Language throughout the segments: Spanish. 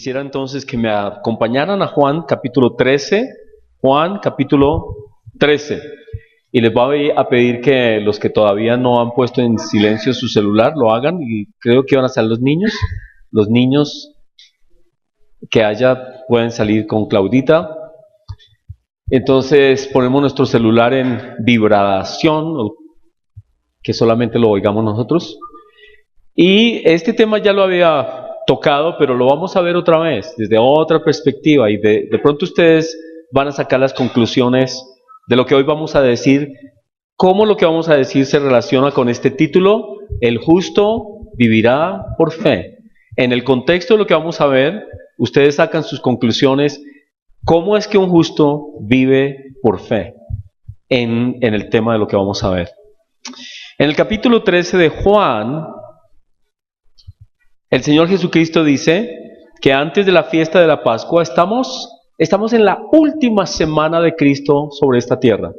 Quisiera entonces que me acompañaran a Juan capítulo 13, Juan capítulo 13. Y les voy a pedir que los que todavía no han puesto en silencio su celular lo hagan, y creo que van a ser los niños que haya pueden salir con Claudita. Entonces ponemos nuestro celular en vibración, que solamente lo oigamos nosotros. Y este tema ya lo había tocado, pero lo vamos a ver otra vez, desde otra perspectiva, y de pronto ustedes van a sacar las conclusiones de lo que hoy vamos a decir, cómo lo que vamos a decir se relaciona con este título: el justo vivirá por fe. En el contexto de lo que vamos a ver, ustedes sacan sus conclusiones, cómo es que un justo vive por fe en el tema de lo que vamos a ver. En el capítulo 13 de Juan, el Señor Jesucristo dice que antes de la fiesta de la Pascua estamos en la última semana de Cristo sobre esta tierra.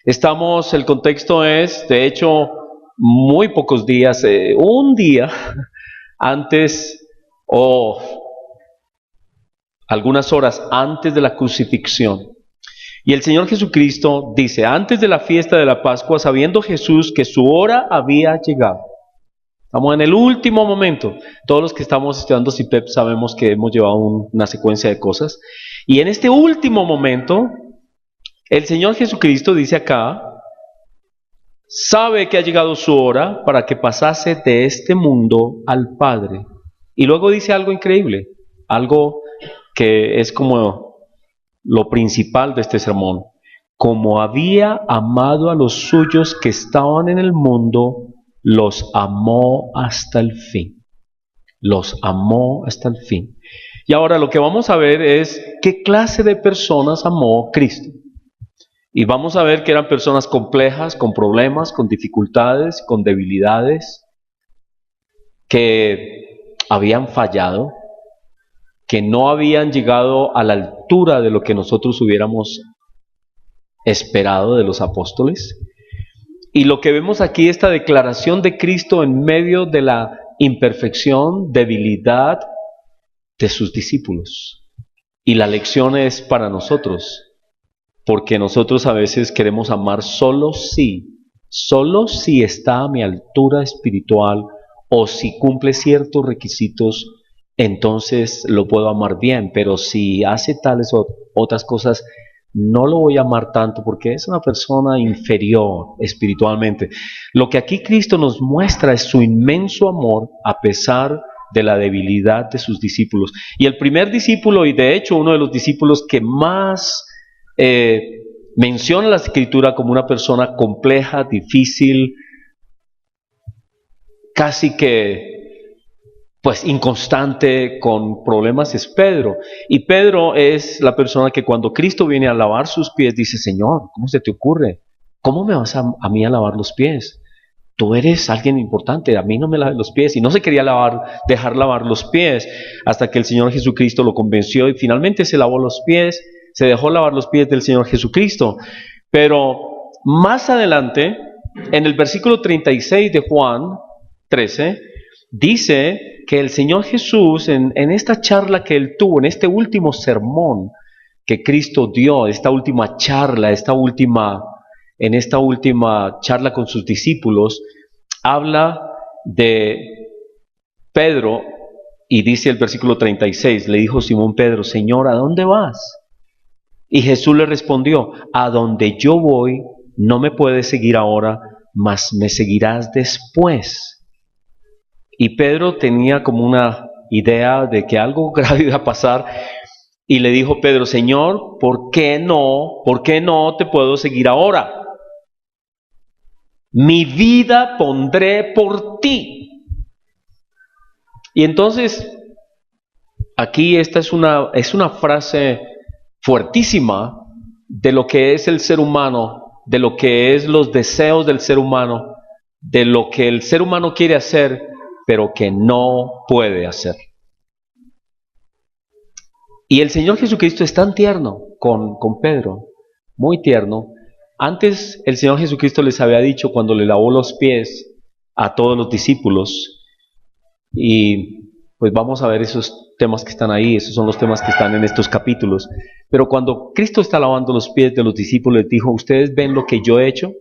El contexto es, de hecho, muy pocos días, un día antes o algunas horas antes de la crucifixión. Y el Señor Jesucristo dice, antes de la fiesta de la Pascua, sabiendo Jesús que su hora había llegado. Estamos en el último momento. Todos los que estamos estudiando CIPEP sabemos que hemos llevado una secuencia de cosas. Y en este último momento, el Señor Jesucristo dice acá, sabe que ha llegado su hora para que pasase de este mundo al Padre. Y luego dice algo increíble, algo que es como lo principal de este sermón. Como había amado a los suyos que estaban en el mundo, los amó hasta el fin. Los amó hasta el fin. Y ahora lo que vamos a ver es qué clase de personas amó Cristo. Y vamos a ver que eran personas complejas, con problemas, con dificultades, con debilidades, que habían fallado, que no habían llegado a la altura de lo que nosotros hubiéramos esperado de los apóstoles. Y lo que vemos aquí, esta declaración de Cristo en medio de la imperfección, debilidad de sus discípulos. Y la lección es para nosotros, porque nosotros a veces queremos amar solo si está a mi altura espiritual o si cumple ciertos requisitos, entonces lo puedo amar bien, pero si hace tales o otras cosas, no lo voy a amar tanto porque es una persona inferior espiritualmente. Lo que aquí Cristo nos muestra es su inmenso amor a pesar de la debilidad de sus discípulos. Y el primer discípulo, y de hecho uno de los discípulos que más menciona la Escritura como una persona compleja, difícil, casi que inconstante, con problemas, es Pedro. Y Pedro es la persona que cuando Cristo viene a lavar sus pies dice, Señor, ¿cómo se te ocurre? ¿Cómo me vas a mí a lavar los pies? Tú eres alguien importante, a mí no me laves los pies. Y no se quería dejar lavar los pies hasta que el Señor Jesucristo lo convenció y finalmente se lavó los pies, se dejó lavar los pies del Señor Jesucristo. Pero más adelante, en el versículo 36 de Juan 13, dice que el Señor Jesús, en esta charla que Él tuvo, en este último sermón que Cristo dio, en esta última charla con sus discípulos, habla de Pedro y dice el versículo 36, le dijo Simón Pedro, Señor, ¿a dónde vas? Y Jesús le respondió, a donde yo voy, no me puedes seguir ahora, mas me seguirás después. Y Pedro tenía como una idea de que algo grave iba a pasar, y le dijo Pedro, Señor, ¿por qué no te puedo seguir ahora? Mi vida pondré por ti. Y entonces, aquí esta es una frase fuertísima de lo que es el ser humano, de lo que es los deseos del ser humano, de lo que el ser humano quiere hacer, pero que no puede hacer. Y el Señor Jesucristo es tan tierno con Pedro, muy tierno. Antes el Señor Jesucristo les había dicho cuando le lavó los pies a todos los discípulos, y pues vamos a ver esos temas que están ahí, esos son los temas que están en estos capítulos. Pero cuando Cristo está lavando los pies de los discípulos, les dijo, ¿ustedes ven lo que yo he hecho?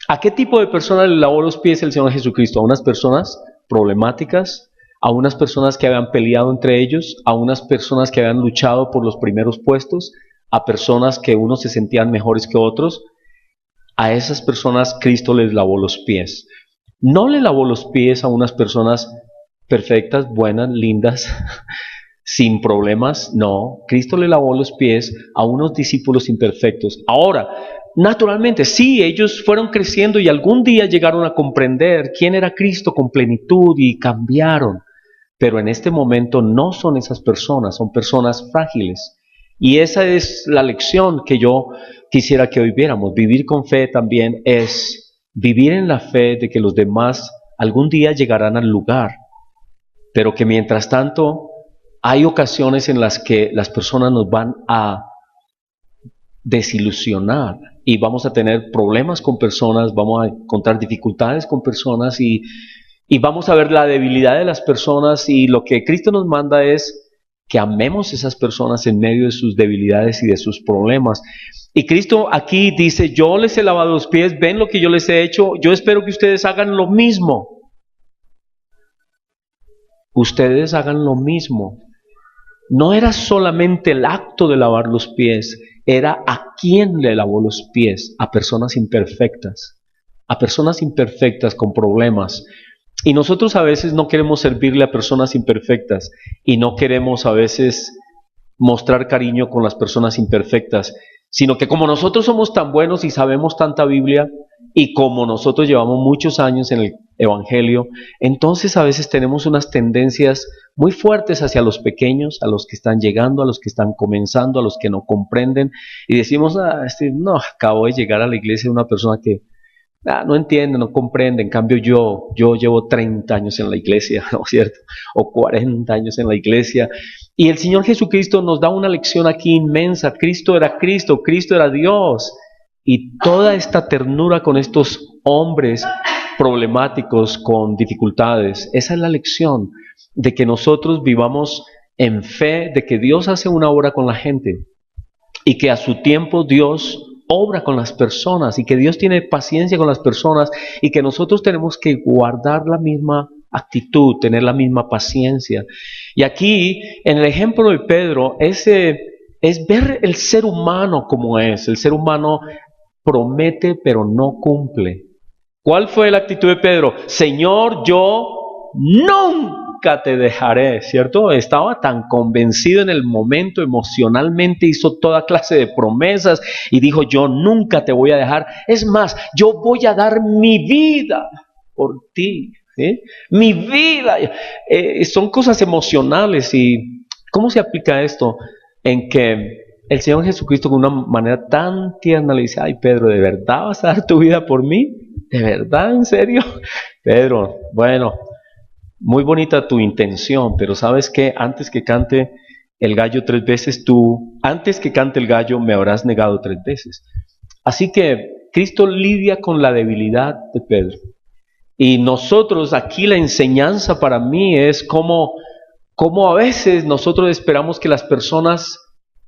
¿A qué tipo de personas le lavó los pies el Señor Jesucristo? ¿A unas personas problemáticas? ¿A unas personas que habían peleado entre ellos? ¿A unas personas que habían luchado por los primeros puestos? ¿A personas que unos se sentían mejores que otros? A esas personas Cristo les lavó los pies. No le lavó los pies a unas personas perfectas, buenas, lindas, sin problemas. No, Cristo le lavó los pies a unos discípulos imperfectos. Ahora, naturalmente, sí, ellos fueron creciendo y algún día llegaron a comprender quién era Cristo con plenitud y cambiaron. Pero en este momento no son esas personas, son personas frágiles. Y esa es la lección que yo quisiera que hoy viéramos. Vivir con fe también es vivir en la fe de que los demás algún día llegarán al lugar, pero que mientras tanto hay ocasiones en las que las personas nos van a desilusionar y vamos a tener problemas con personas, vamos a encontrar dificultades con personas y vamos a ver la debilidad de las personas, y lo que Cristo nos manda es que amemos a esas personas en medio de sus debilidades y de sus problemas. Y Cristo aquí dice, yo les he lavado los pies, ven lo que yo les he hecho, yo espero que ustedes hagan lo mismo. Ustedes hagan lo mismo. No era solamente el acto de lavar los pies, era a quién le lavó los pies, a personas imperfectas con problemas. Y nosotros a veces no queremos servirle a personas imperfectas y no queremos a veces mostrar cariño con las personas imperfectas, sino que como nosotros somos tan buenos y sabemos tanta Biblia y como nosotros llevamos muchos años en el Evangelio, entonces a veces tenemos unas tendencias muy fuertes hacia los pequeños, a los que están llegando, a los que están comenzando, a los que no comprenden, y decimos, no, acabo de llegar a la iglesia una persona que no entiende, no comprende. En cambio yo llevo 30 años en la iglesia, ¿no es cierto? O 40 años en la iglesia. Y el Señor Jesucristo nos da una lección aquí inmensa. Cristo era Dios. Y toda esta ternura con estos hombres problemáticos, con dificultades, esa es la lección de que nosotros vivamos en fe, de que Dios hace una obra con la gente y que a su tiempo Dios obra con las personas y que Dios tiene paciencia con las personas y que nosotros tenemos que guardar la misma actitud, tener la misma paciencia. Y aquí, en el ejemplo de Pedro, es ver el ser humano como es. El ser humano promete pero no cumple. ¿Cuál fue la actitud de Pedro? Señor, yo nunca te dejaré, ¿cierto? Estaba tan convencido en el momento, emocionalmente hizo toda clase de promesas y dijo, yo nunca te voy a dejar. Es más, yo voy a dar mi vida por ti, ¿sí? Mi vida. Son cosas emocionales. ¿Y cómo se aplica esto? En que el Señor Jesucristo, de una manera tan tierna, le dice, ay Pedro, ¿de verdad vas a dar tu vida por mí? ¿De verdad? ¿En serio? Pedro, bueno, muy bonita tu intención, pero ¿sabes qué? Antes que cante el gallo 3 veces, antes que cante el gallo, me habrás negado 3 veces. Así que Cristo lidia con la debilidad de Pedro. Y nosotros, aquí la enseñanza para mí es cómo a veces nosotros esperamos que las personas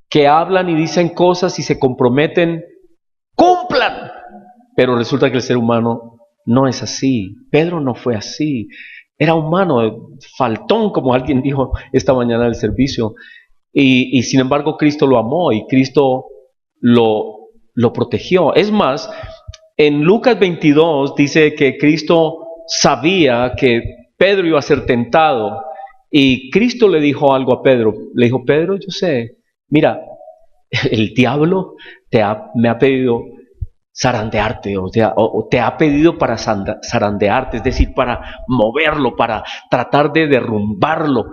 que hablan y dicen cosas y se comprometen, cumplan. Pero resulta que el ser humano no es así. Pedro no fue así. Era humano, faltón, como alguien dijo esta mañana en el servicio. Y sin embargo Cristo lo amó y Cristo lo protegió. Es más, en Lucas 22 dice que Cristo sabía que Pedro iba a ser tentado. Y Cristo le dijo algo a Pedro. Le dijo, Pedro, yo sé, mira, el diablo me ha pedido zarandearte, o te ha pedido para zarandearte, es decir, para moverlo, para tratar de derrumbarlo.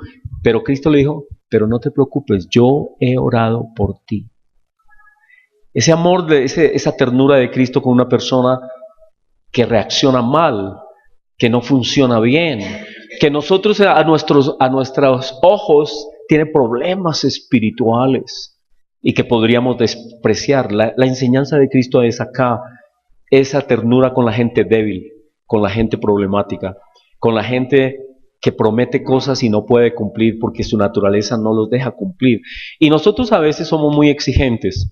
Pero Cristo le dijo, pero no te preocupes, yo he orado por ti. Ese amor, esa ternura de Cristo con una persona que reacciona mal, que no funciona bien, que nosotros a nuestros ojos tiene problemas espirituales y que podríamos despreciar. La enseñanza de Cristo es acá, esa ternura con la gente débil, con la gente problemática, con la gente que promete cosas y no puede cumplir porque su naturaleza no los deja cumplir. Y nosotros a veces somos muy exigentes.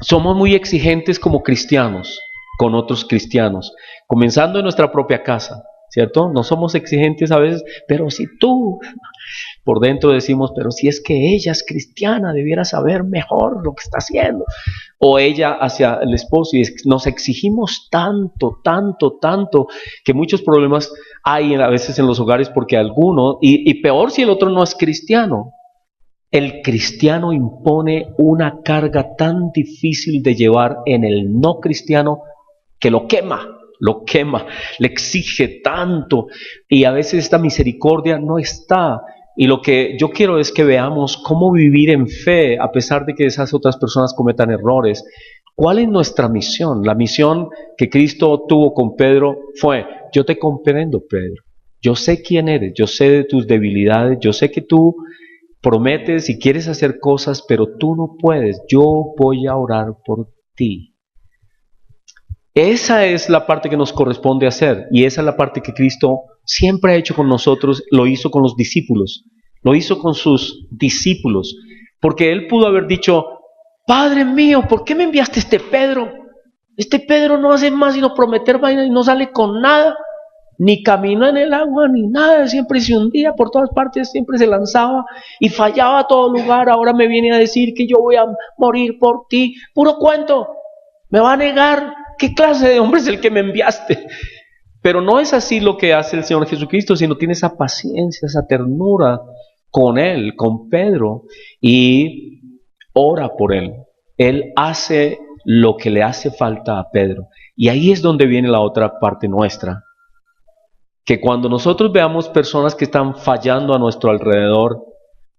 Somos muy exigentes como cristianos con otros cristianos, comenzando en nuestra propia casa, ¿cierto? No somos exigentes a veces, pero si tú, por dentro decimos, pero si es que ella es cristiana, debiera saber mejor lo que está haciendo. O ella hacia el esposo, y nos exigimos tanto, tanto, tanto, que muchos problemas hay a veces en los hogares porque alguno, y peor si el otro no es cristiano. El cristiano impone una carga tan difícil de llevar en el no cristiano que lo quema, le exige tanto y a veces esta misericordia no está. Y lo que yo quiero es que veamos cómo vivir en fe a pesar de que esas otras personas cometan errores. ¿Cuál es nuestra misión? La misión que Cristo tuvo con Pedro fue: yo te comprendo, Pedro, yo sé quién eres, yo sé de tus debilidades, yo sé que tú prometes y quieres hacer cosas, pero tú no puedes. Yo voy a orar por ti. Esa es la parte que nos corresponde hacer, y esa es la parte que Cristo siempre ha hecho con nosotros. Lo hizo con los discípulos, lo hizo con sus discípulos, porque Él pudo haber dicho: Padre mío, ¿por qué me enviaste este Pedro? Este Pedro no hace más sino prometer vainas y no sale con nada. Ni caminó en el agua, ni nada, siempre se hundía por todas partes, siempre se lanzaba y fallaba a todo lugar. Ahora me viene a decir que yo voy a morir por ti. Puro cuento, me va a negar. ¿Qué clase de hombre es el que me enviaste? Pero no es así lo que hace el Señor Jesucristo, sino tiene esa paciencia, esa ternura con Él, con Pedro, y ora por Él. Él hace lo que le hace falta a Pedro. Y ahí es donde viene la otra parte nuestra. Que cuando nosotros veamos personas que están fallando a nuestro alrededor,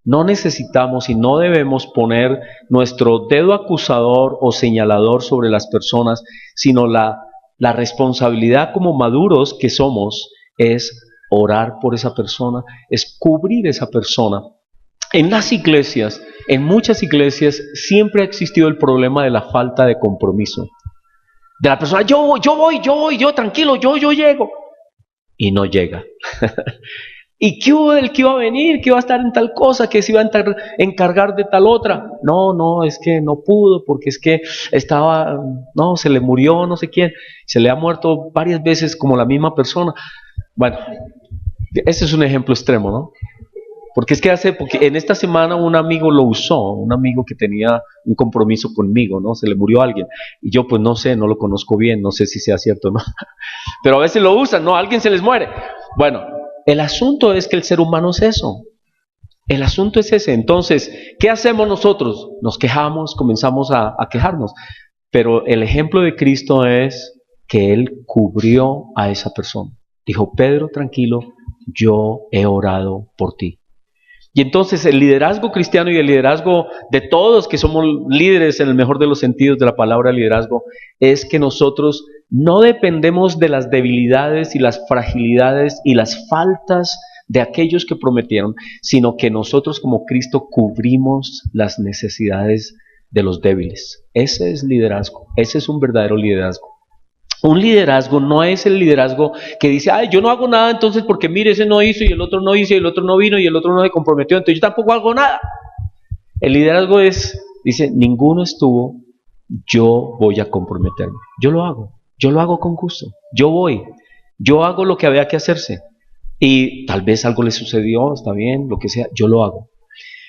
no necesitamos y no debemos poner nuestro dedo acusador o señalador sobre las personas, sino la responsabilidad como maduros que somos es orar por esa persona, es cubrir esa persona. En las iglesias, en muchas iglesias, siempre ha existido el problema de la falta de compromiso. De la persona: yo voy, tranquilo, yo llego. Y no llega. ¿Y qué hubo del que iba a venir? Que iba a estar en tal cosa, que se iba a encargar de tal otra. No, es que no pudo, porque es que se le murió no sé quién. Se le ha muerto varias veces como la misma persona. Bueno, ese es un ejemplo extremo, ¿no? Porque es que porque en esta semana un amigo lo usó, un amigo que tenía un compromiso conmigo, ¿no? Se le murió alguien. Y yo pues no sé, no lo conozco bien, no sé si sea cierto o no. Pero a veces lo usan, ¿no? A alguien se les muere. Bueno, el asunto es que el ser humano es eso. El asunto es ese. Entonces, ¿qué hacemos nosotros? Nos quejamos, comenzamos a quejarnos. Pero el ejemplo de Cristo es que Él cubrió a esa persona. Dijo: Pedro, tranquilo, yo he orado por ti. Y entonces el liderazgo cristiano y el liderazgo de todos que somos líderes en el mejor de los sentidos de la palabra liderazgo es que nosotros no dependemos de las debilidades y las fragilidades y las faltas de aquellos que prometieron, sino que nosotros como Cristo cubrimos las necesidades de los débiles. Ese es liderazgo, ese es un verdadero liderazgo. Un liderazgo no es el liderazgo que dice: ay, yo no hago nada entonces porque mire, ese no hizo y el otro no hizo y el otro no vino y el otro no se comprometió, entonces yo tampoco hago nada. El liderazgo dice: ninguno estuvo, yo voy a comprometerme. Yo lo hago con gusto, yo hago lo que había que hacerse. Y tal vez algo le sucedió, está bien, lo que sea, yo lo hago.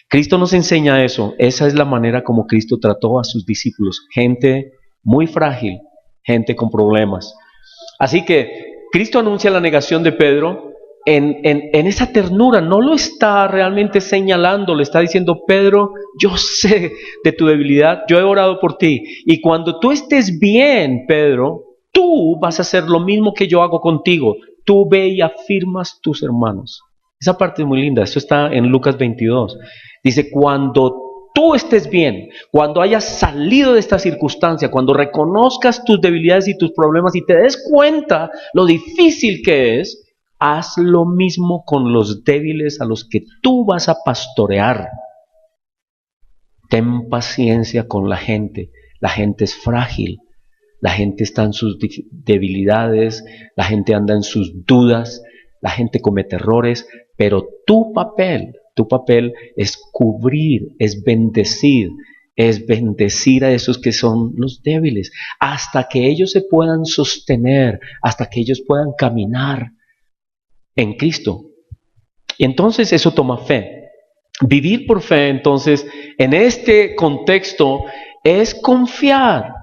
Cristo nos enseña eso. Esa es la manera como Cristo trató a sus discípulos, gente muy frágil, gente con problemas. Así que Cristo anuncia la negación de Pedro en esa ternura. No lo está realmente señalando, le está diciendo: Pedro, yo sé de tu debilidad, yo he orado por ti, y cuando tú estés bien, Pedro, tú vas a hacer lo mismo que yo hago contigo. Tú ve y afirmas tus hermanos. Esa parte es muy linda. Esto está en Lucas 22. Dice: cuando tú estés bien, cuando hayas salido de esta circunstancia, cuando reconozcas tus debilidades y tus problemas y te des cuenta lo difícil que es, haz lo mismo con los débiles a los que tú vas a pastorear. Ten paciencia con la gente es frágil, la gente está en sus debilidades, la gente anda en sus dudas, la gente comete errores, pero tu papel es cubrir, es bendecir a esos que son los débiles, hasta que ellos se puedan sostener, hasta que ellos puedan caminar en Cristo. Y entonces eso toma fe. Vivir por fe, entonces, en este contexto, es confiar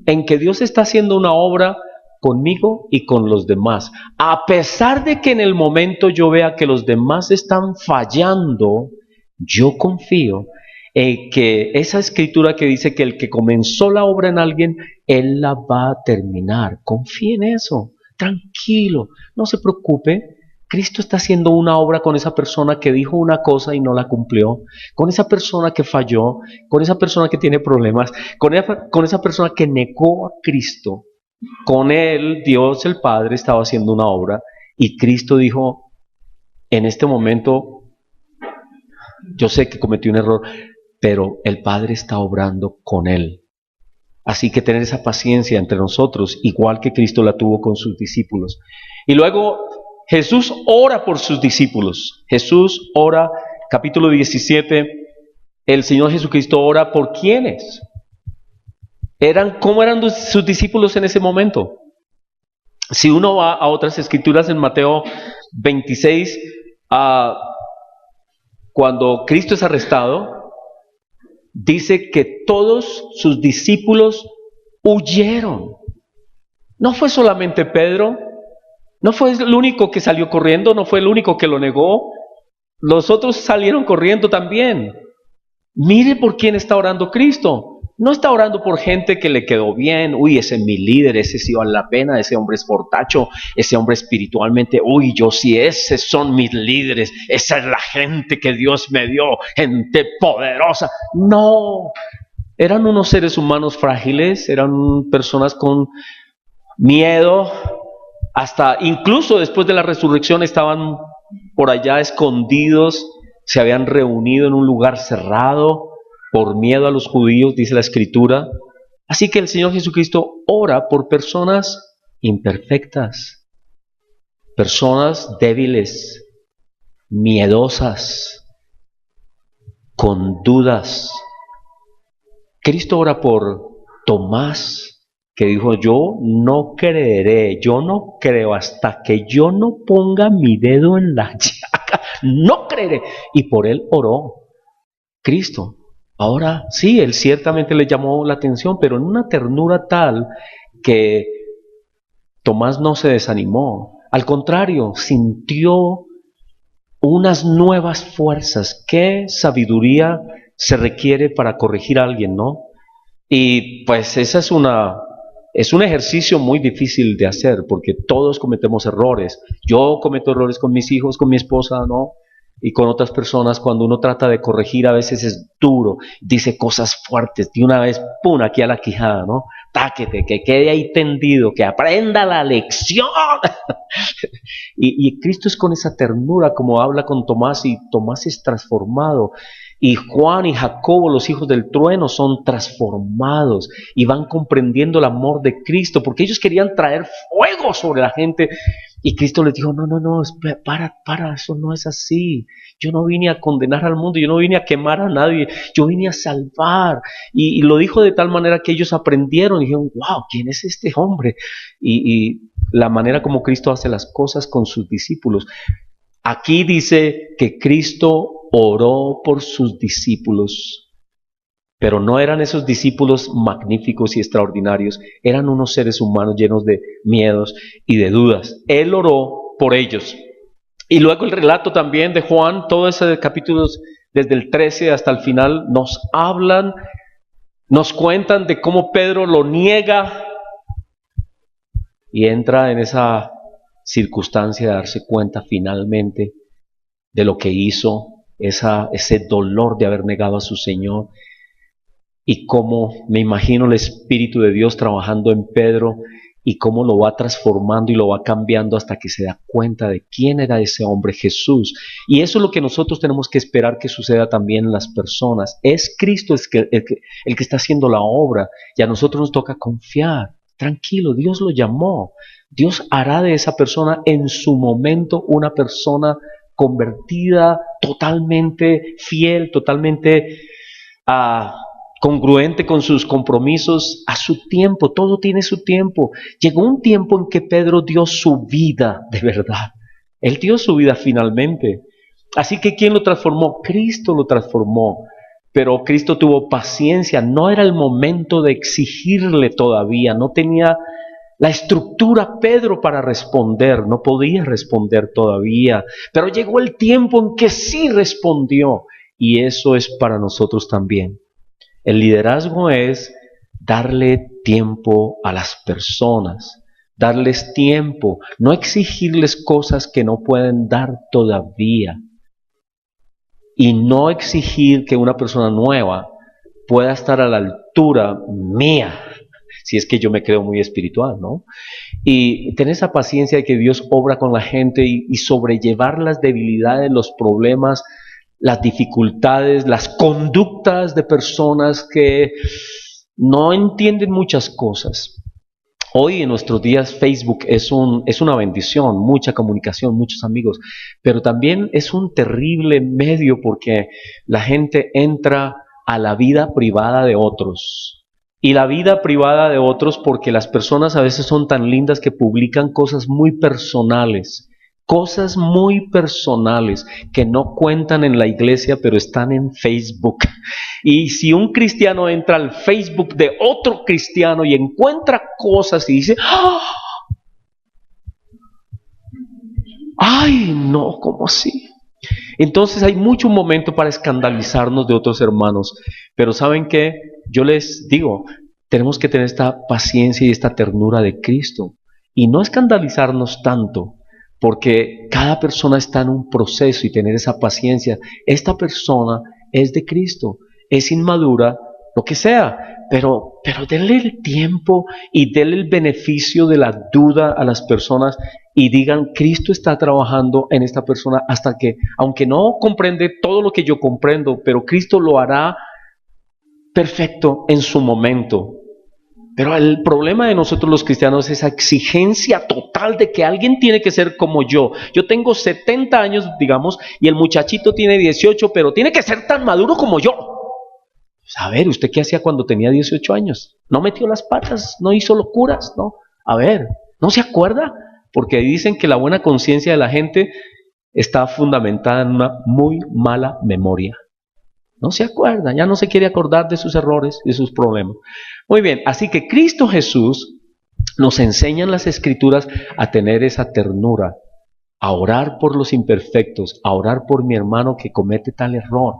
en que Dios está haciendo una obra conmigo y con los demás. A pesar de que en el momento yo vea que los demás están fallando, yo confío en que esa escritura que dice que el que comenzó la obra en alguien, Él la va a terminar. Confíe en eso, tranquilo, no se preocupe. Cristo está haciendo una obra con esa persona que dijo una cosa y no la cumplió, con esa persona que falló, con esa persona que tiene problemas, con esa persona que negó a Cristo. Con él, Dios el Padre estaba haciendo una obra y Cristo dijo, en este momento, yo sé que cometí un error, pero el Padre está obrando con él. Así que tener esa paciencia entre nosotros, igual que Cristo la tuvo con sus discípulos. Y luego Jesús ora por sus discípulos. Jesús ora, capítulo 17, el Señor Jesucristo ora por ¿quiénes? ¿Cómo eran sus discípulos en ese momento? Si uno va a otras escrituras en Mateo 26, cuando Cristo es arrestado, dice que todos sus discípulos huyeron. No fue solamente Pedro, no fue el único que salió corriendo, no fue el único que lo negó, los otros salieron corriendo también. Mire por quién está orando Cristo. No está orando por gente que le quedó bien, uy, ese es mi líder, ese sí vale la pena, ese hombre es fortacho, ese hombre espiritualmente, uy, yo sí, esos son mis líderes, esa es la gente que Dios me dio, gente poderosa. No, eran unos seres humanos frágiles, eran personas con miedo, hasta incluso después de la resurrección estaban por allá escondidos, se habían reunido en un lugar cerrado, por miedo a los judíos, dice la Escritura. Así que el Señor Jesucristo ora por personas imperfectas, personas débiles, miedosas, con dudas. Cristo ora por Tomás, que dijo, yo no creeré, yo no creo hasta que yo no ponga mi dedo en la llaga, no creeré. Y por él oró Cristo. Ahora sí, él ciertamente le llamó la atención, pero en una ternura tal que Tomás no se desanimó. Al contrario, sintió unas nuevas fuerzas. ¿Qué sabiduría se requiere para corregir a alguien, no? Y pues esa es un ejercicio muy difícil de hacer, porque todos cometemos errores. Yo cometo errores con mis hijos, con mi esposa, ¿no? Y con otras personas, cuando uno trata de corregir, a veces es duro, dice cosas fuertes, de una vez, ¡pum!, aquí a la quijada, ¿no? Táquete, que quede ahí tendido, que aprenda la lección. y Cristo es con esa ternura como habla con Tomás, y Tomás es transformado. Y Juan y Jacobo, los hijos del trueno, son transformados y van comprendiendo el amor de Cristo, porque ellos querían traer fuego sobre la gente. Y Cristo les dijo, no, para, eso no es así. Yo no vine a condenar al mundo, yo no vine a quemar a nadie, yo vine a salvar. Y lo dijo de tal manera que ellos aprendieron y dijeron, wow, ¿quién es este hombre? Y la manera como Cristo hace las cosas con sus discípulos. Aquí dice que Cristo oró por sus discípulos, pero no eran esos discípulos magníficos y extraordinarios, eran unos seres humanos llenos de miedos y de dudas. Él oró por ellos. Y luego el relato también de Juan, todos esos capítulos desde el 13 hasta el final, nos hablan, nos cuentan de cómo Pedro lo niega y entra en esa circunstancia de darse cuenta finalmente de lo que hizo, ese dolor de haber negado a su Señor, y cómo me imagino el Espíritu de Dios trabajando en Pedro y cómo lo va transformando y lo va cambiando hasta que se da cuenta de quién era ese hombre, Jesús. Y eso es lo que nosotros tenemos que esperar que suceda también en las personas. Es Cristo el que está haciendo la obra y a nosotros nos toca confiar. tranquilo, Dios lo llamó. Dios hará de esa persona en su momento una persona convertida, totalmente fiel, totalmente congruente con sus compromisos a su tiempo. Todo tiene su tiempo. Llegó un tiempo en que Pedro dio su vida de verdad. Él dio su vida finalmente. Así que ¿quién lo transformó? Cristo lo transformó. Pero Cristo tuvo paciencia. No era el momento de exigirle todavía. No tenía la estructura Pedro para responder. No podía responder todavía. Pero llegó el tiempo en que sí respondió. Y eso es para nosotros también. El liderazgo es darle tiempo a las personas, darles tiempo, no exigirles cosas que no pueden dar todavía. Y no exigir que una persona nueva pueda estar a la altura mía, si es que yo me creo muy espiritual, ¿no? Y tener esa paciencia de que Dios obra con la gente y sobrellevar las debilidades, los problemas, las dificultades, las conductas de personas que no entienden muchas cosas. Hoy en nuestros días Facebook es una bendición, mucha comunicación, muchos amigos, pero también es un terrible medio porque la gente entra a la vida privada de otros. Y la vida privada de otros porque las personas a veces son tan lindas que publican cosas muy personales que no cuentan en la iglesia pero están en Facebook. Y si un cristiano entra al Facebook de otro cristiano y encuentra cosas y dice, ¡ay, no! ¿Cómo así? Entonces hay mucho momento para escandalizarnos de otros hermanos. Pero ¿saben qué? Yo les digo, tenemos que tener esta paciencia y esta ternura de Cristo. Y no escandalizarnos tanto, porque cada persona está en un proceso y tener esa paciencia. Esta persona es de Cristo, es inmadura, lo que sea, pero denle el tiempo y denle el beneficio de la duda a las personas y digan, Cristo está trabajando en esta persona hasta que, aunque no comprende todo lo que yo comprendo, pero Cristo lo hará perfecto en su momento. Pero el problema de nosotros los cristianos es esa exigencia total de que alguien tiene que ser como yo. Yo tengo 70 años, digamos, y el muchachito tiene 18, pero tiene que ser tan maduro como yo. A ver, ¿usted qué hacía cuando tenía 18 años? ¿No metió las patas? ¿No hizo locuras? ¿No? A ver, ¿no se acuerda? Porque dicen que la buena conciencia de la gente está fundamentada en una muy mala memoria. No se acuerda, ya no se quiere acordar de sus errores y de sus problemas. Muy bien, así que Cristo Jesús nos enseña en las Escrituras a tener esa ternura, a orar por los imperfectos, a orar por mi hermano que comete tal error,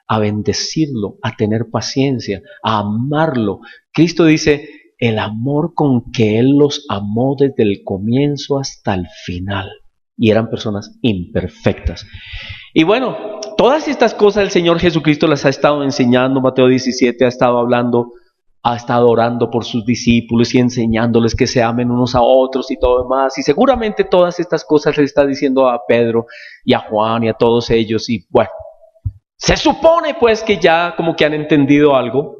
a bendecirlo, a tener paciencia, a amarlo. Cristo dice, el amor con que Él los amó desde el comienzo hasta el final. Y eran personas imperfectas. Y bueno, todas estas cosas el Señor Jesucristo las ha estado enseñando. Mateo 17 ha estado hablando, ha estado orando por sus discípulos y enseñándoles que se amen unos a otros y todo demás. Y seguramente todas estas cosas le está diciendo a Pedro y a Juan y a todos ellos. Y bueno, se supone pues que ya como que han entendido algo.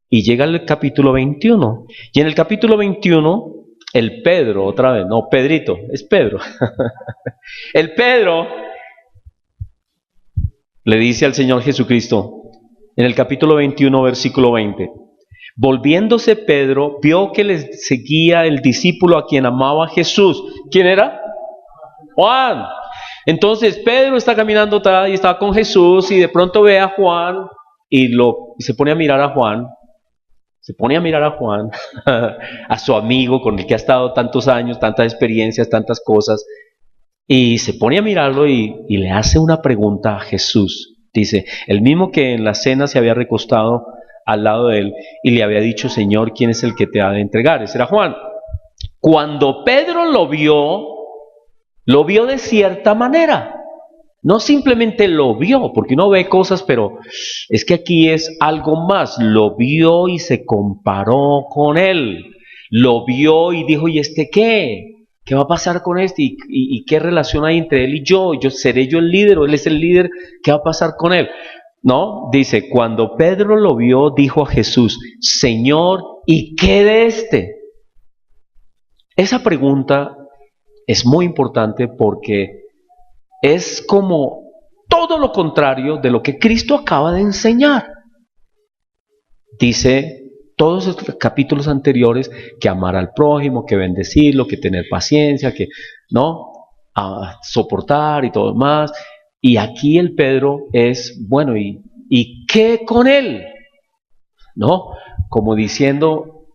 Y llega el capítulo 21. Y en el capítulo 21, el Pedro, otra vez, no, Pedrito, es Pedro. El Pedro le dice al Señor Jesucristo, en el capítulo 21, versículo 20, volviéndose Pedro, vio que le seguía el discípulo a quien amaba Jesús. ¿Quién era? Juan. Entonces Pedro está caminando y estaba con Jesús y de pronto ve a Juan y se pone a mirar a Juan. Se pone a mirar a Juan, a su amigo con el que ha estado tantos años, tantas experiencias, tantas cosas, y se pone a mirarlo y le hace una pregunta a Jesús. Dice, el mismo que en la cena se había recostado al lado de él y le había dicho, Señor, ¿quién es el que te ha de entregar? Ese era Juan. Cuando Pedro lo vio de cierta manera. No simplemente lo vio, porque uno ve cosas, pero es que aquí es algo más. Lo vio y se comparó con él. Lo vio y dijo, ¿y este qué? ¿Qué va a pasar con este? ¿Y qué relación hay entre él y yo? ¿Seré yo el líder o él es el líder? ¿Qué va a pasar con él? No, dice, cuando Pedro lo vio, dijo a Jesús, Señor, ¿y qué de este? Esa pregunta es muy importante porque es como todo lo contrario de lo que Cristo acaba de enseñar. Dice todos estos capítulos anteriores que amar al prójimo, que bendecirlo, que tener paciencia, que no soportar y todo más. Y aquí el Pedro es, bueno, ¿y qué con él? ¿No? Como diciendo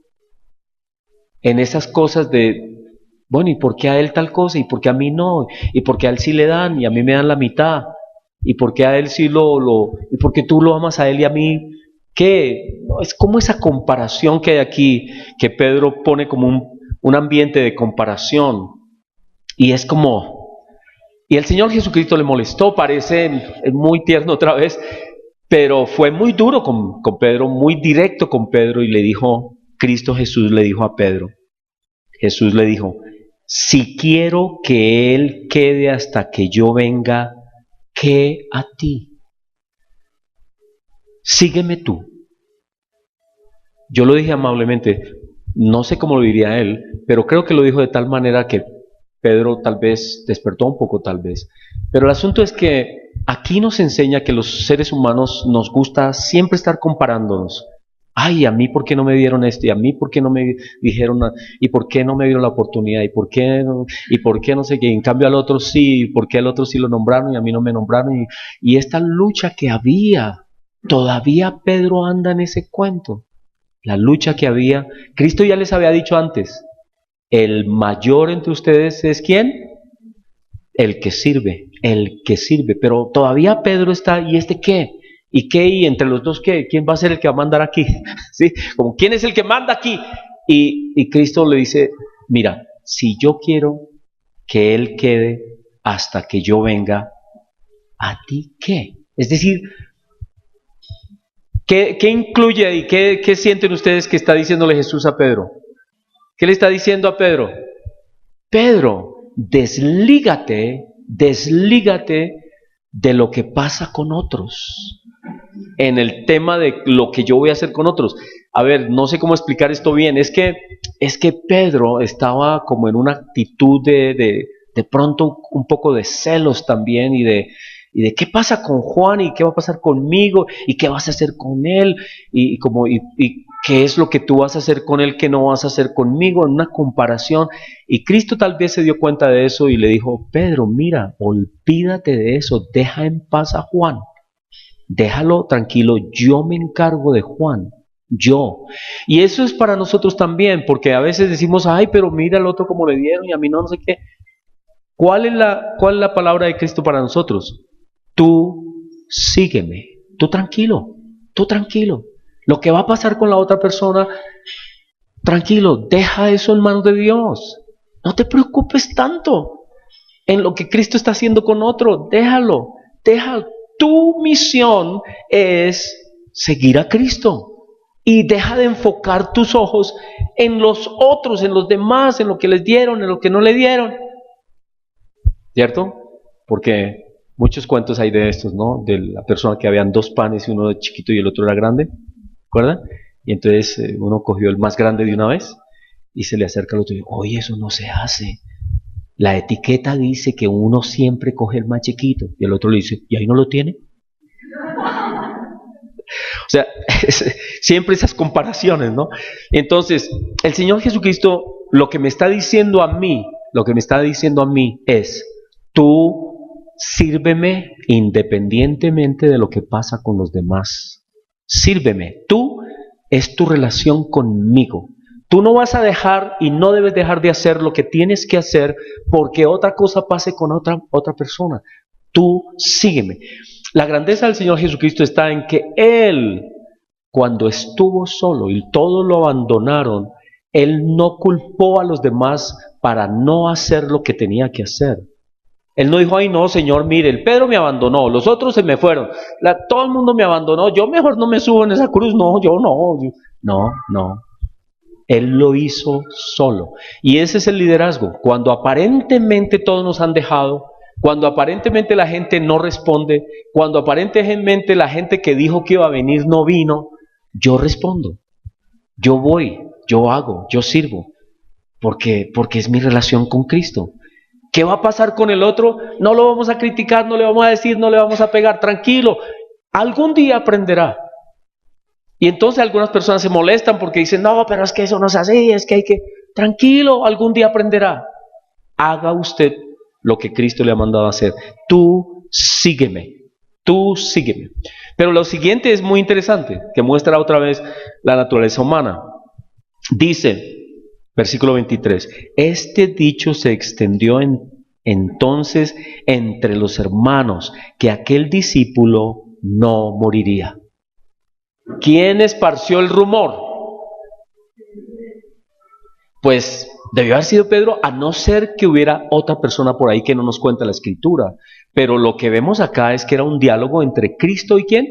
en esas cosas de, bueno, ¿y por qué a él tal cosa? ¿Y por qué a mí no? ¿Y por qué a él sí le dan y a mí me dan la mitad? ¿Y por qué a él sí y por qué tú lo amas a él y a mí qué? No, es como esa comparación que hay aquí, que Pedro pone como un ambiente de comparación. Y es como, y el Señor Jesucristo le molestó, parece muy tierno otra vez, pero fue muy duro con Pedro, muy directo con Pedro y le dijo, Cristo Jesús le dijo a Pedro, Jesús le dijo, si quiero que Él quede hasta que yo venga, ¿qué a ti? Sígueme tú. Yo lo dije amablemente, no sé cómo lo diría él, pero creo que lo dijo de tal manera que Pedro tal vez despertó un poco, tal vez. Pero el asunto es que aquí nos enseña que los seres humanos nos gusta siempre estar comparándonos. Ay, a mí por qué no me dieron esto, y a mí por qué no me dijeron, y por qué no me dieron la oportunidad, y por qué no sé qué, en cambio al otro sí, y por qué al otro sí lo nombraron y a mí no me nombraron, y esta lucha que había, todavía Pedro anda en ese cuento. La lucha que había, Cristo ya les había dicho antes, el mayor entre ustedes es ¿quién? El que sirve, pero todavía Pedro está, ¿y este qué? ¿Y qué? ¿Y entre los dos qué? ¿Quién va a ser el que va a mandar aquí? ¿Sí? Como, ¿quién es el que manda aquí? Y Cristo le dice, mira, si yo quiero que Él quede hasta que yo venga, ¿a ti qué? Es decir, ¿qué incluye ahí? ¿Qué sienten ustedes que está diciéndole Jesús a Pedro? ¿Qué le está diciendo a Pedro? Pedro, deslígate de lo que pasa con otros. En el tema de lo que yo voy a hacer con otros. A ver, no sé cómo explicar esto bien. Es que Pedro estaba como en una actitud de pronto un poco de celos también y de qué pasa con Juan y qué va a pasar conmigo y qué vas a hacer con él y qué es lo que tú vas a hacer con él que no vas a hacer conmigo, en una comparación. Y Cristo tal vez se dio cuenta de eso y le dijo, Pedro, mira, olvídate de eso, deja en paz a Juan, déjalo tranquilo, yo me encargo de Juan. Yo. Y eso es para nosotros también, porque a veces decimos, ay, pero mira al otro como le dieron y a mí no sé qué. ¿Cuál es la palabra de Cristo para nosotros? Tú sígueme, tú tranquilo. Lo que va a pasar con la otra persona, tranquilo, deja eso en manos de Dios. No te preocupes tanto en lo que Cristo está haciendo con otro, déjalo. Tu misión es seguir a Cristo. Y deja de enfocar tus ojos en los otros, en los demás, en lo que les dieron, en lo que no le dieron. ¿Cierto? Porque muchos cuentos hay de estos, ¿no? De la persona que habían 2 panes y uno de chiquito y el otro era grande, ¿recuerdan? Y entonces uno cogió el más grande de una vez y se le acerca al otro y dice, oye, eso no se hace. La etiqueta dice que uno siempre coge el más chiquito. Y el otro le dice, ¿y ahí no lo tiene? O sea, siempre esas comparaciones, ¿no? Entonces, el Señor Jesucristo lo que me está diciendo a mí es, tú sírveme independientemente de lo que pasa con los demás. Sírveme. Tú es tu relación conmigo. Tú no vas a dejar y no debes dejar de hacer lo que tienes que hacer porque otra cosa pase con otra persona. Tú sígueme. La grandeza del Señor Jesucristo está en que Él, cuando estuvo solo y todos lo abandonaron, Él no culpó a los demás para no hacer lo que tenía que hacer. Él no dijo, ay no, Señor, mire, el Pedro me abandonó, los otros se me fueron, todo el mundo me abandonó, yo mejor no me subo en esa cruz, no, yo no. No. Él lo hizo solo. Y ese es el liderazgo. Cuando aparentemente todos nos han dejado, cuando aparentemente la gente no responde, cuando aparentemente la gente que dijo que iba a venir no vino, yo respondo. Yo voy, yo hago, yo sirvo. porque es mi relación con Cristo. ¿Qué va a pasar con el otro? No lo vamos a criticar, no le vamos a decir, no le vamos a pegar, tranquilo. Algún día aprenderá. Y entonces algunas personas se molestan porque dicen, no, pero es que eso no es así, es que hay que... Tranquilo, algún día aprenderá. Haga usted lo que Cristo le ha mandado a hacer. Tú sígueme, tú sígueme. Pero lo siguiente es muy interesante, que muestra otra vez la naturaleza humana. Dice, versículo 23, este dicho se extendió entonces entre los hermanos, que aquel discípulo no moriría. ¿Quién esparció el rumor? Pues debió haber sido Pedro, a no ser que hubiera otra persona por ahí que no nos cuenta la escritura. Pero lo que vemos acá es que era un diálogo entre Cristo y ¿quién?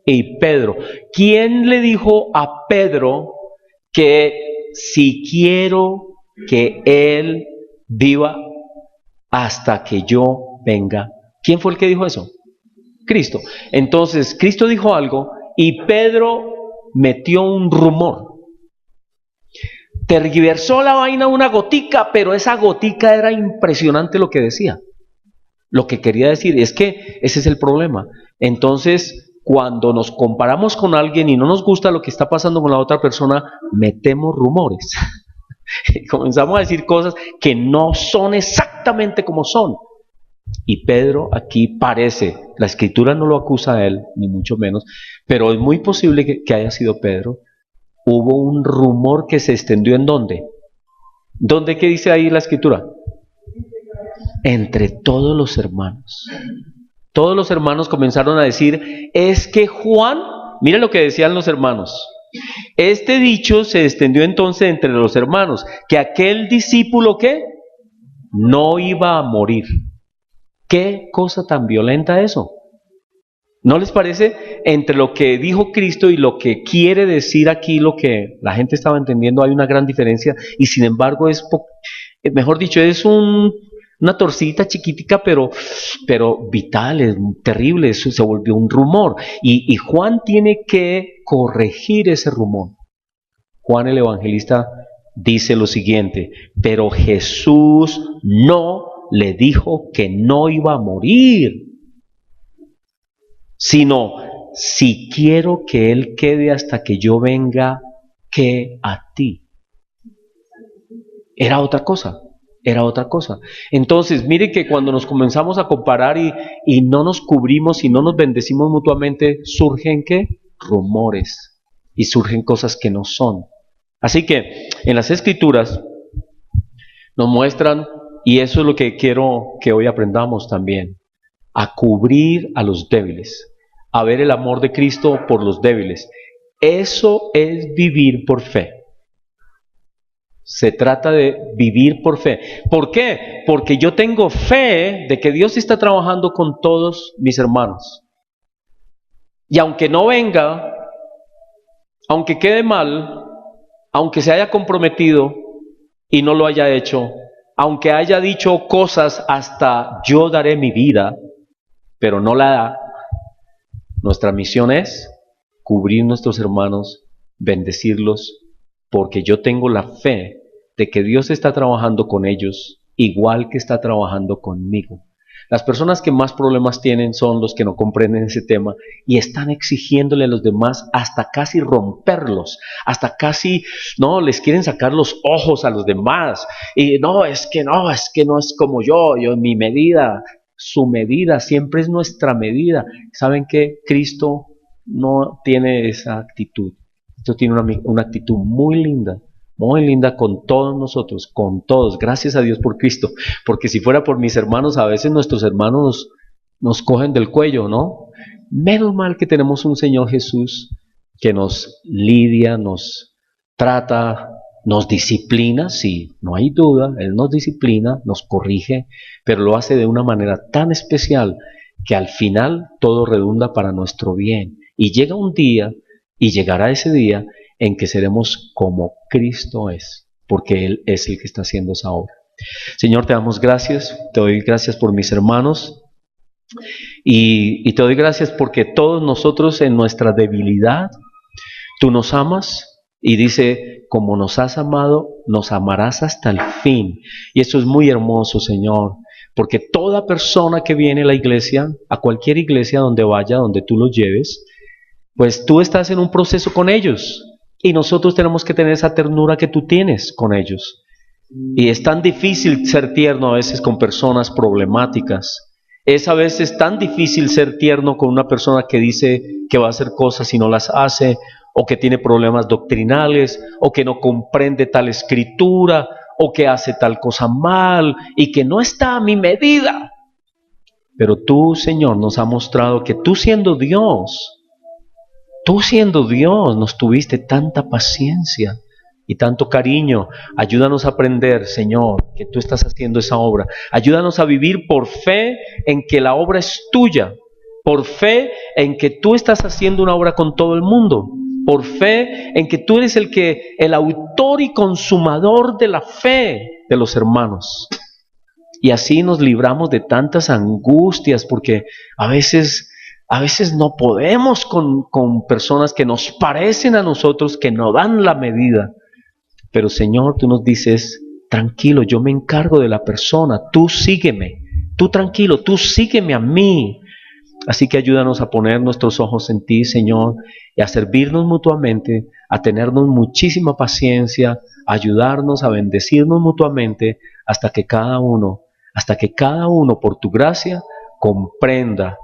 Y Pedro. ¿Quién le dijo a Pedro que si quiero que él viva hasta que yo venga? ¿Quién fue el que dijo eso? Cristo. Entonces, Cristo dijo algo y Pedro metió un rumor. Tergiversó la vaina una gotica, pero esa gotica era impresionante lo que decía. Lo que quería decir es que ese es el problema. Entonces, cuando nos comparamos con alguien y no nos gusta lo que está pasando con la otra persona, metemos rumores. Comenzamos a decir cosas que no son exactamente como son. Y Pedro aquí parece, la escritura no lo acusa a él, ni mucho menos, pero es muy posible que haya sido Pedro. Hubo un rumor que se extendió ¿en dónde? ¿Dónde qué dice ahí la escritura? Entre todos los hermanos. Todos los hermanos comenzaron a decir, es que Juan, miren lo que decían los hermanos. Este dicho se extendió entonces entre los hermanos, que aquel discípulo ¿qué? No iba a morir. ¿Qué cosa tan violenta eso? ¿No les parece? Entre lo que dijo Cristo y lo que quiere decir aquí, lo que la gente estaba entendiendo, hay una gran diferencia y sin embargo es, mejor dicho, es una torcita chiquitica pero vital, es terrible, eso se volvió un rumor y Juan tiene que corregir ese rumor. Juan el evangelista dice lo siguiente, pero Jesús no le dijo que no iba a morir, sino si quiero que él quede hasta que yo venga, ¿qué a ti? Era otra cosa, era otra cosa. Entonces, mire que cuando nos comenzamos a comparar y no nos cubrimos y no nos bendecimos mutuamente, surgen ¿qué? Rumores y surgen cosas que no son. Así que en las escrituras nos muestran, y eso es lo que quiero que hoy aprendamos también, a cubrir a los débiles, a ver el amor de Cristo por los débiles. Eso es vivir por fe. Se trata de vivir por fe. ¿Por qué? Porque yo tengo fe de que Dios está trabajando con todos mis hermanos. Y aunque no venga, aunque quede mal, aunque se haya comprometido y no lo haya hecho, aunque haya dicho cosas hasta yo daré mi vida, pero no la da, nuestra misión es cubrir nuestros hermanos, bendecirlos, porque yo tengo la fe de que Dios está trabajando con ellos igual que está trabajando conmigo. Las personas que más problemas tienen son los que no comprenden ese tema y están exigiéndole a los demás hasta casi romperlos, hasta casi, no, les quieren sacar los ojos a los demás. Y no es que no es como yo, mi medida, su medida siempre es nuestra medida. ¿Saben qué? Cristo no tiene esa actitud. Cristo tiene una actitud muy linda con todos nosotros, con todos. Gracias a Dios por Cristo, porque si fuera por mis hermanos, a veces nuestros hermanos nos cogen del cuello, ¿no? Menos mal que tenemos un Señor Jesús que nos lidia, nos trata, nos disciplina, sí, no hay duda, Él nos disciplina, nos corrige, pero lo hace de una manera tan especial que al final todo redunda para nuestro bien. Y llega un día, y llegará ese día, en que seremos como Cristo es, porque Él es el que está haciendo esa obra. Señor, te damos gracias, te doy gracias por mis hermanos y te doy gracias porque todos nosotros en nuestra debilidad, tú nos amas Y dice, como nos has amado, nos amarás hasta el fin. Y eso es muy hermoso, Señor, porque toda persona que viene a la iglesia, a cualquier iglesia donde vaya, donde tú los lleves, pues tú estás en un proceso con ellos. Y nosotros tenemos que tener esa ternura que tú tienes con ellos. Y es tan difícil ser tierno a veces con personas problemáticas. Es a veces tan difícil ser tierno con una persona que dice que va a hacer cosas y no las hace, o que tiene problemas doctrinales, o que no comprende tal escritura, o que hace tal cosa mal, y que no está a mi medida. Pero tú, Señor, nos has mostrado que tú siendo Dios, nos tuviste tanta paciencia y tanto cariño. Ayúdanos a aprender, Señor, que tú estás haciendo esa obra. Ayúdanos a vivir por fe en que la obra es tuya, por fe en que tú estás haciendo una obra con todo el mundo, por fe en que tú eres el autor y consumador de la fe de los hermanos. Y así nos libramos de tantas angustias, porque a veces no podemos con personas que nos parecen a nosotros, que no dan la medida. Pero Señor, tú nos dices, tranquilo, yo me encargo de la persona, tú sígueme, tú tranquilo, tú sígueme a mí. Así que ayúdanos a poner nuestros ojos en ti, Señor, y a servirnos mutuamente, a tenernos muchísima paciencia, a ayudarnos, a bendecirnos mutuamente, hasta que cada uno por tu gracia comprenda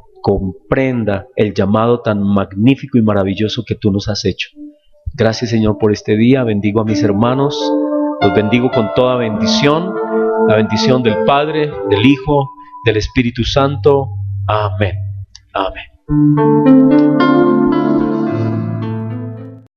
el llamado tan magnífico y maravilloso que tú nos has hecho. Gracias, Señor, por este día. Bendigo a mis hermanos, los bendigo con toda bendición, la bendición del Padre, del Hijo, del Espíritu Santo. Amén. Amén.